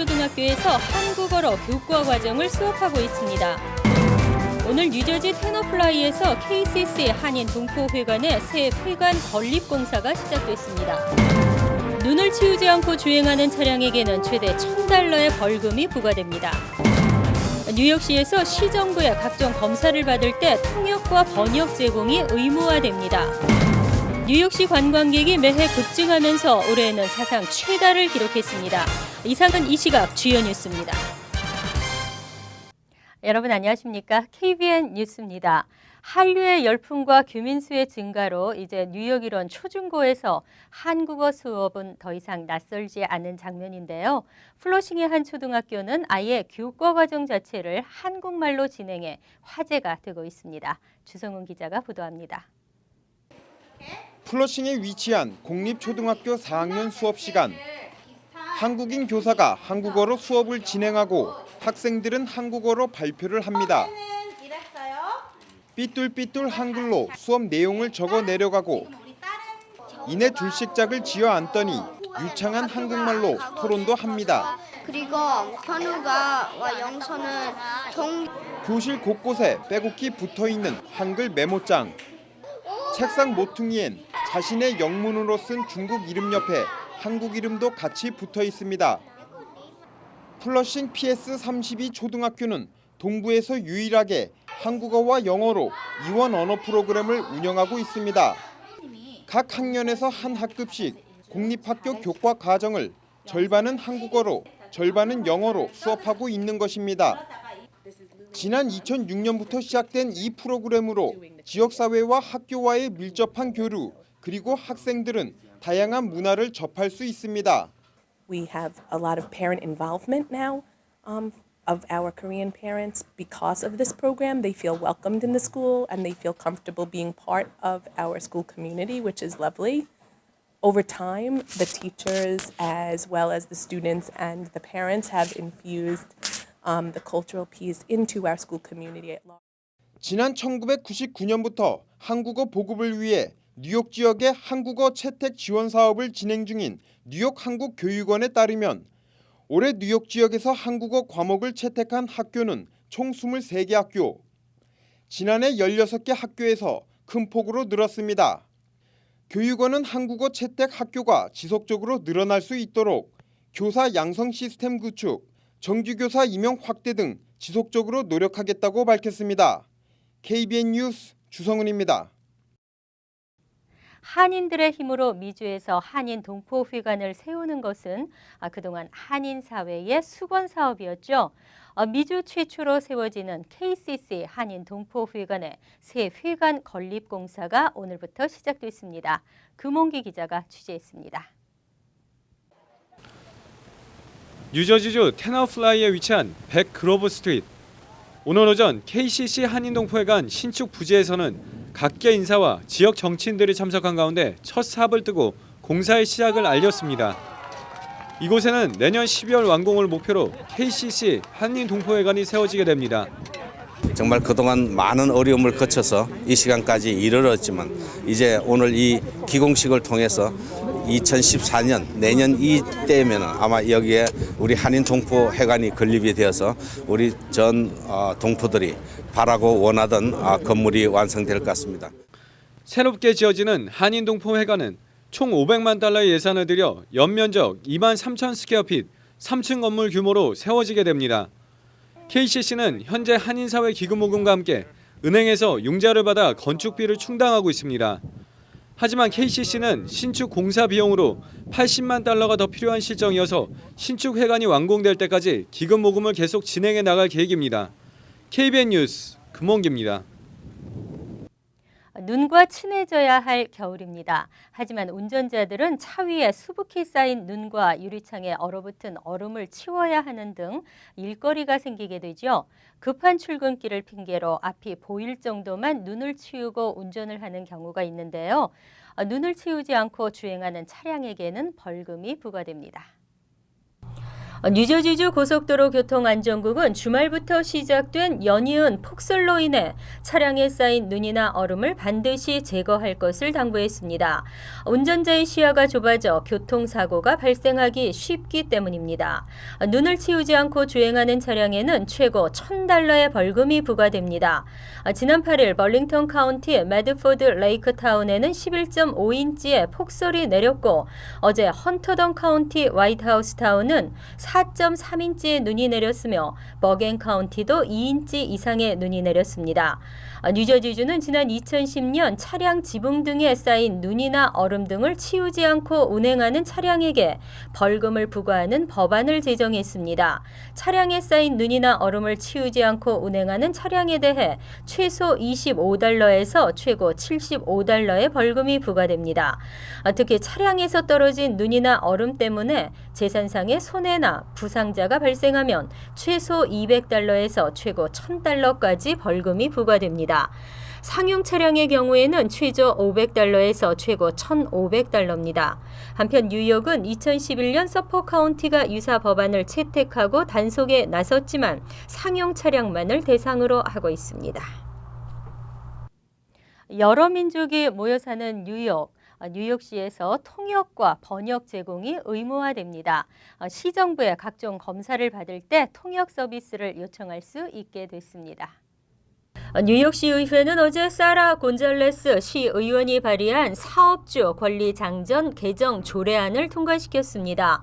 초등학교에서 한국어로 교과 과정을 수업하고 있습니다. 오늘 뉴저지 테너플라이에서 KCC 한인 동포회관의 새 회관 건립 공사가 시작됐습니다. 눈을 치우지 않고 주행하는 차량에게는 최대 $1,000의 벌금이 부과됩니다. 뉴욕시에서 시정부의 각종 검사를 받을 때 통역과 번역 제공이 의무화됩니다. 뉴욕시 관광객이 매해 급증하면서 올해에는 사상 최다를 기록했습니다. 이상은 이 시각 주요 뉴스입니다. 여러분 안녕하십니까? KBN 뉴스입니다. 한류의 열풍과 규민수의 증가로 이제 뉴욕 일원 초중고에서 한국어 수업은 더 이상 낯설지 않은 장면인데요. 플러싱의 한 초등학교는 아예 교과 과정 자체를 한국말로 진행해 화제가 되고 있습니다. 주성훈 기자가 보도합니다. 플러싱에 위치한 공립초등학교 4학년 수업 시간. 한국인 교사가 한국어로 수업을 진행하고 학생들은 한국어로 발표를 합니다. 삐뚤삐뚤 한글로 수업 내용을 적어 내려가고 이내 줄식작을 지어 앉더니 유창한 한국말로 토론도 합니다. 그리고 현우가 영서는 교실 곳곳에 빼곡히 붙어있는 한글 메모장. 책상 모퉁이엔 자신의 영문으로 쓴 중국 이름 옆에 한국 이름도 같이 붙어 있습니다. 플러싱 PS32 초등학교는 동부에서 유일하게 한국어와 영어로 이원 언어 프로그램을 운영하고 있습니다. 각 학년에서 한 학급씩 공립학교 교과 과정을 절반은 한국어로 절반은 영어로 수업하고 있는 것입니다. 지난 2006년부터 시작된 이 프로그램으로 지역사회와 학교와의 밀접한 교류, 그리고 학생들은 다양한 문화를 접할 수 있습니다. We have a lot of parent involvement now of our Korean parents because of this program. They feel welcomed in the school and they feel comfortable being part of our school community, which is lovely. Over time, the teachers as well as the students and the parents have infused the cultural piece into our school community at large. 지난 1999년부터 한국어 보급을 위해 뉴욕 지역의 한국어 채택 지원 사업을 진행 중인 뉴욕 한국교육원에 따르면 올해 뉴욕 지역에서 한국어 과목을 채택한 학교는 총 23개 학교. 지난해 16개 학교에서 큰 폭으로 늘었습니다. 교육원은 한국어 채택 학교가 지속적으로 늘어날 수 있도록 교사 양성 시스템 구축, 정규교사 임용 확대 등 지속적으로 노력하겠다고 밝혔습니다. KBN 뉴스 주성훈입니다. 한인들의 힘으로 미주에서 한인 동포회관을 세우는 것은 그동안 한인 사회의 수건 사업이었죠. 미주 최초로 세워지는 KCC 한인 동포회관의 새 회관 건립 공사가 오늘부터 시작됐습니다. 금홍기 기자가 취재했습니다. 뉴저지주 테너플라이에 위치한 100 그로브 스트리트. 오늘 오전 KCC 한인동포회관 신축 부지에서는 각계 인사와 지역 정치인들이 참석한 가운데 첫 삽을 뜨고 공사의 시작을 알렸습니다. 이곳에는 내년 12월 완공을 목표로 KCC 한인동포회관이 세워지게 됩니다. 정말 그동안 많은 어려움을 거쳐서 이 시간까지 이르렀지만 이제 오늘 이 기공식을 통해서 2014년 내년 이때면 아마 여기에 우리 한인 동포회관이 건립이 되어서 우리 전 동포들이 바라고 원하던 건물이 완성될 것 같습니다. 새롭게 지어지는 한인 동포회관은 총 $500만 예산을 들여 연면적 23,000 스퀘어핏 3층 건물 규모로 세워지게 됩니다. KCC는 현재 한인사회 기금모금과 함께 은행에서 융자를 받아 건축비를 충당하고 있습니다. 하지만 KCC는 신축 공사 비용으로 $80만 더 필요한 실정이어서 신축 회관이 완공될 때까지 기금 모금을 계속 진행해 나갈 계획입니다. KBN 뉴스 금홍기입니다. 눈과 친해져야 할 겨울입니다. 하지만 운전자들은 차 위에 수북히 쌓인 눈과 유리창에 얼어붙은 얼음을 치워야 하는 등 일거리가 생기게 되죠. 급한 출근길을 핑계로 앞이 보일 정도만 눈을 치우고 운전을 하는 경우가 있는데요. 눈을 치우지 않고 주행하는 차량에게는 벌금이 부과됩니다. 뉴저지주 고속도로 교통안전국은 주말부터 시작된 연이은 폭설로 인해 차량에 쌓인 눈이나 얼음을 반드시 제거할 것을 당부했습니다. 운전자의 시야가 좁아져 교통사고가 발생하기 쉽기 때문입니다. 눈을 치우지 않고 주행하는 차량에는 최고 $1,000의 벌금이 부과됩니다. 지난 8일 벌링턴 카운티 매드포드 레이크 타운에는 11.5인치의 폭설이 내렸고 어제 헌터던 카운티 화이트하우스 타운은 4.3인치의 눈이 내렸으며 버겐 카운티도 2인치 이상의 눈이 내렸습니다. 뉴저지주는 지난 2010년 차량 지붕 등에 쌓인 눈이나 얼음 등을 치우지 않고 운행하는 차량에게 벌금을 부과하는 법안을 제정했습니다. 차량에 쌓인 눈이나 얼음을 치우지 않고 운행하는 차량에 대해 최소 $25에서 최고 $75의 벌금이 부과됩니다. 특히 차량에서 떨어진 눈이나 얼음 때문에 재산상의 손해나 부상자가 발생하면 최소 $200에서 최고 $1,000까지 벌금이 부과됩니다. 상용 차량의 경우에는 최저 $500에서 최고 $1,500입니다. 한편 뉴욕은 2011년 서포 카운티가 유사 법안을 채택하고 단속에 나섰지만 상용 차량만을 대상으로 하고 있습니다. 여러 민족이 모여 사는 뉴욕시에서 통역과 번역 제공이 의무화됩니다. 시정부에 각종 검사를 받을 때 통역 서비스를 요청할 수 있게 됐습니다. 뉴욕시 의회는 어제 사라 곤잘레스 시의원이 발의한 사업주 권리 장전 개정 조례안을 통과시켰습니다.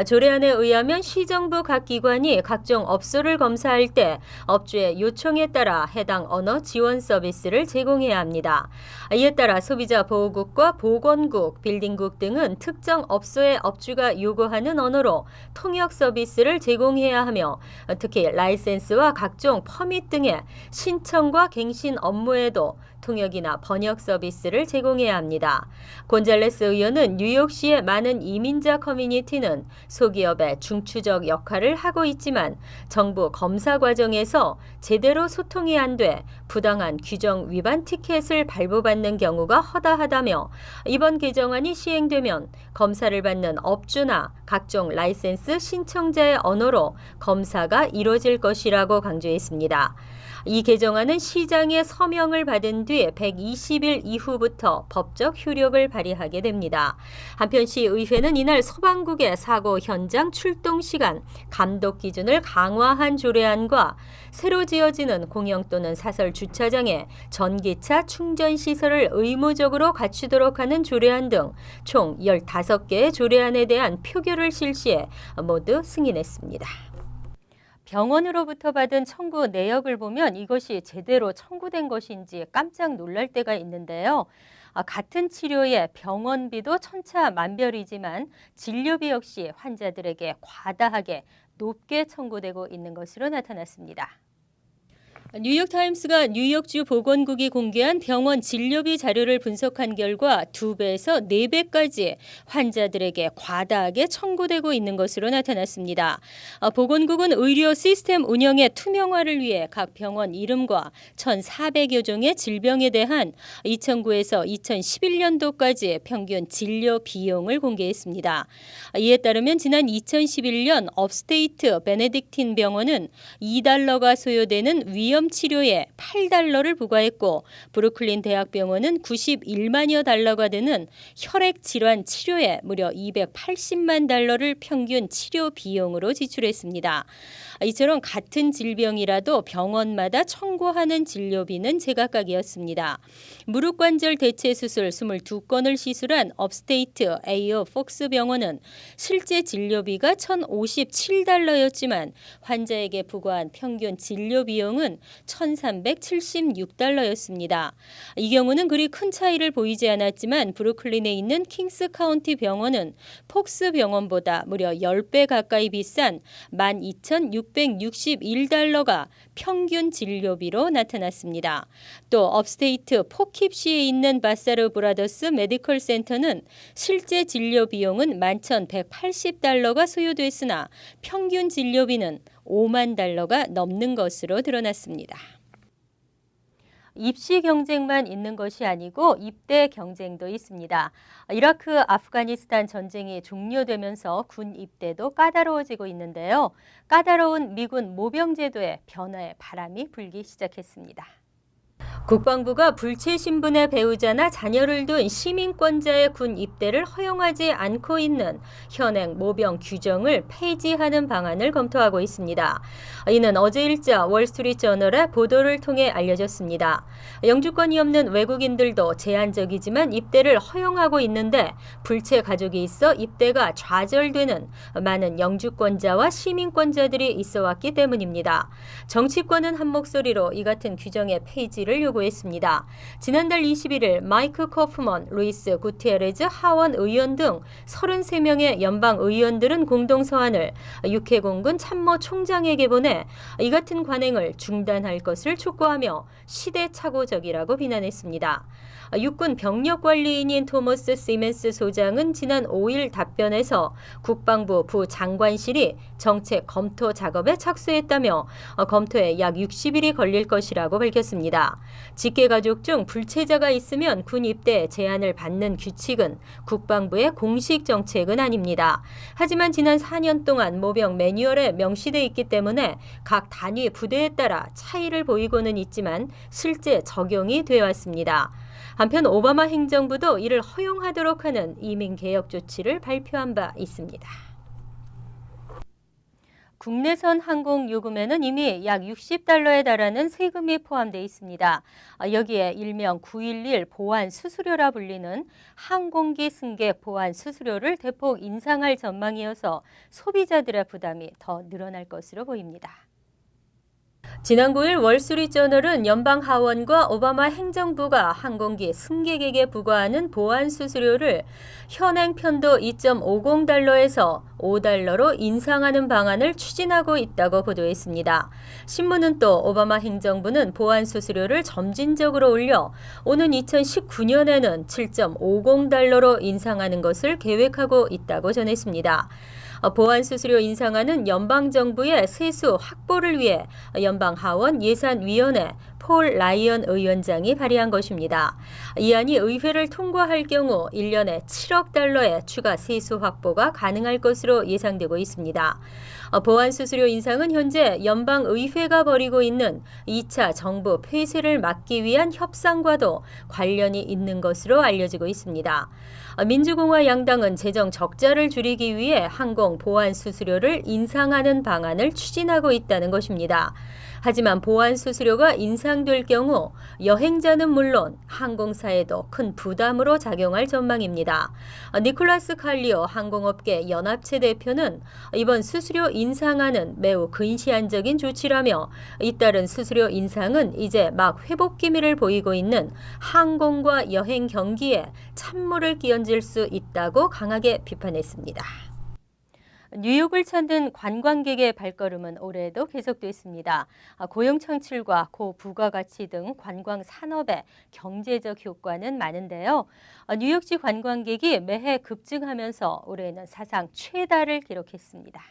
조례안에 의하면 시정부 각 기관이 각종 업소를 검사할 때 업주의 요청에 따라 해당 언어 지원 서비스를 제공해야 합니다. 이에 따라 소비자보호국과 보건국, 빌딩국 등은 특정 업소의 업주가 요구하는 언어로 통역 서비스를 제공해야 하며 특히 라이센스와 각종 퍼밋 등의 신청과 갱신 업무에도 통역이나 번역 서비스를 제공해야 합니다. 곤잘레스 의원은 뉴욕시의 많은 이민자 커뮤니티는 소기업의 중추적 역할을 하고 있지만 정부 검사 과정에서 제대로 소통이 안 돼 부당한 규정 위반 티켓을 발부받는 경우가 허다하다며 이번 개정안이 시행되면 검사를 받는 업주나 각종 라이센스 신청자의 언어로 검사가 이루어질 것이라고 강조했습니다. 이 개정안은 시장의 서명을 받은 뒤 120일 이후부터 법적 효력을 발휘하게 됩니다. 한편 시의회는 이날 소방국의 사고 현장 출동 시간, 감독 기준을 강화한 조례안과 새로 지어지는 공영 또는 사설 주차장에 전기차 충전 시설을 의무적으로 갖추도록 하는 조례안 등 총 15개의 조례안에 대한 표결을 실시해 모두 승인했습니다. 병원으로부터 받은 청구 내역을 보면 이것이 제대로 청구된 것인지 깜짝 놀랄 때가 있는데요. 같은 치료에 병원비도 천차만별이지만 진료비 역시 환자들에게 과다하게 높게 청구되고 있는 것으로 나타났습니다. 뉴욕타임스가 뉴욕주 보건국이 공개한 병원 진료비 자료를 분석한 결과 2배에서 4배까지 환자들에게 과다하게 청구되고 있는 것으로 나타났습니다. 보건국은 의료 시스템 운영의 투명화를 위해 각 병원 이름과 1,400여 종의 질병에 대한 2009에서 2011년도까지 평균 진료 비용을 공개했습니다. 이에 따르면 지난 2011년 업스테이트 베네딕틴 병원은 $2가 소요되는 위험 치료에 $8를 부과했고 브루클린 대학병원은 $91만여 달러가 되는 혈액 질환 치료에 무려 $280만 달러를 평균 치료 비용으로 지출했습니다. 이처럼 같은 질병이라도 병원마다 청구하는 진료비는 제각각이었습니다. 무릎관절 대체 수술 22건을 시술한 업스테이트 에이어 폭스 병원은 실제 진료비가 $1,057였지만 환자에게 부과한 평균 진료 비용은 $1,376였습니다. 이 경우는 그리 큰 차이를 보이지 않았지만 브루클린에 있는 킹스 카운티 병원은 폭스 병원보다 무려 10배 가까이 비싼 $12,661가 평균 진료비로 나타났습니다. 또 업스테이트 포킵시에 있는 바사르 브라더스 메디컬 센터는 실제 진료 비용은 $11,180가 소요됐으나 평균 진료비는 $5만 달러가 넘는 것으로 드러났습니다. 입시 경쟁만 있는 것이 아니고 입대 경쟁도 있습니다. 이라크, 아프가니스탄 전쟁이 종료되면서 군 입대도 까다로워지고 있는데요. 까다로운 미군 모병 제도에 변화의 바람이 불기 시작했습니다. 국방부가 불체 신분의 배우자나 자녀를 둔 시민권자의 군 입대를 허용하지 않고 있는 현행 모병 규정을 폐지하는 방안을 검토하고 있습니다. 이는 어제 일자 월스트리트저널의 보도를 통해 알려졌습니다. 영주권이 없는 외국인들도 제한적이지만 입대를 허용하고 있는데 불체 가족이 있어 입대가 좌절되는 많은 영주권자와 시민권자들이 있어 왔기 때문입니다. 정치권은 한 목소리로 이 같은 규정의 폐지를 요구했습니다. 지난달 21일 마이크 코프먼, 루이스 구티에레즈 하원 의원 등 33명의 연방 의원들은 공동 서한을 UK 공군 참모 총장에게 보내 이 같은 관행을 중단할 것을 촉구하며 시대착오적이라고 비난했습니다. 육군 병력관리인인 토머스 시멘스 소장은 지난 5일 답변에서 국방부 부장관실이 정책 검토 작업에 착수했다며 검토에 약 60일이 걸릴 것이라고 밝혔습니다. 직계가족 중 불체자가 있으면 군 입대 제한을 받는 규칙은 국방부의 공식 정책은 아닙니다. 하지만 지난 4년 동안 모병 매뉴얼에 명시돼 있기 때문에 각 단위 부대에 따라 차이를 보이고는 있지만 실제 적용이 되어 왔습니다. 한편 오바마 행정부도 이를 허용하도록 하는 이민개혁 조치를 발표한 바 있습니다. 국내선 항공 요금에는 이미 약 $60에 달하는 세금이 포함되어 있습니다. 여기에 일명 911 보안 수수료라 불리는 항공기 승객 보안 수수료를 대폭 인상할 전망이어서 소비자들의 부담이 더 늘어날 것으로 보입니다. 지난 9일 월스트리트저널은 연방 하원과 오바마 행정부가 항공기 승객에게 부과하는 보안 수수료를 현행 편도 $2.50에서 $5로 인상하는 방안을 추진하고 있다고 보도했습니다. 신문은 또 오바마 행정부는 보안 수수료를 점진적으로 올려 오는 2019년에는 $7.50로 인상하는 것을 계획하고 있다고 전했습니다. 보안 수수료 인상안은 연방정부의 세수 확보를 위해 연방 하원 예산위원회 폴 라이언 의원장이 발의한 것입니다. 이 안이 의회를 통과할 경우 1년에 $7억 추가 세수 확보가 가능할 것으로 예상되고 있습니다. 보안 수수료 인상은 현재 연방의회가 벌이고 있는 2차 정부 폐쇄를 막기 위한 협상과도 관련이 있는 것으로 알려지고 있습니다. 민주공화 양당은 재정 적자를 줄이기 위해 항공 보안 수수료를 인상하는 방안을 추진하고 있다는 것입니다. 하지만 보안 수수료가 인상될 경우 여행자는 물론 항공사에도 큰 부담으로 작용할 전망입니다. 니콜라스 칼리오 항공업계 연합체 대표는 이번 수수료 인상안은 매우 근시안적인 조치라며 잇따른 수수료 인상은 이제 막 회복 기미를 보이고 있는 항공과 여행 경기에 찬물을 끼얹을 수 있다고 강하게 비판했습니다. 뉴욕을 찾는 관광객의 발걸음은 올해도 계속됐습니다. 고용 창출과 고부가가치 등 관광 산업의 경제적 효과는 많은데요. 뉴욕시 관광객이 매해 급증하면서 올해는 사상 최다를 기록했습니다.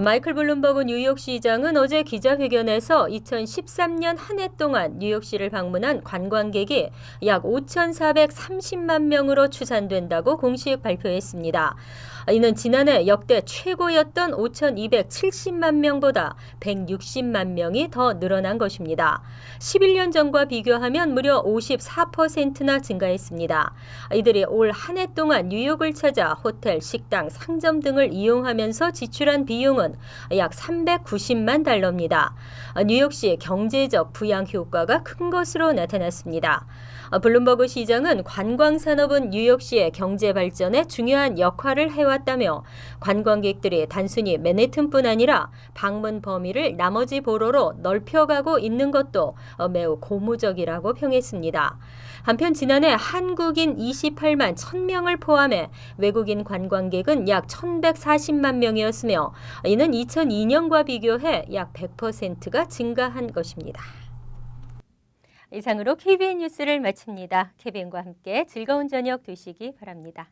마이클 블룸버그 뉴욕시장은 어제 기자회견에서 2013년 한 해 동안 뉴욕시를 방문한 관광객이 약 5,430만 명으로 추산된다고 공식 발표했습니다. 이는 지난해 역대 최고였던 5,270만 명보다 160만 명이 더 늘어난 것입니다. 11년 전과 비교하면 무려 54%나 증가했습니다. 이들이 올 한 해 동안 뉴욕을 찾아 호텔, 식당, 상점 등을 이용하면서 지출한 비용은 약 $390만 달러입니다. 뉴욕시 경제적 부양 효과가 큰 것으로 나타났습니다. 블룸버그 시장은 관광산업은 뉴욕시의 경제 발전에 중요한 역할을 해왔다며 관광객들이 단순히 맨해튼뿐 아니라 방문 범위를 나머지 보로로 넓혀가고 있는 것도 매우 고무적이라고 평했습니다. 한편 지난해 한국인 28만 1,000명을 포함해 외국인 관광객은 약 1,140만 명이었으며 이는 2002년과 비교해 약 100%가 증가한 것입니다. 이상으로 KBN 뉴스를 마칩니다. KBN과 함께 즐거운 저녁 되시기 바랍니다.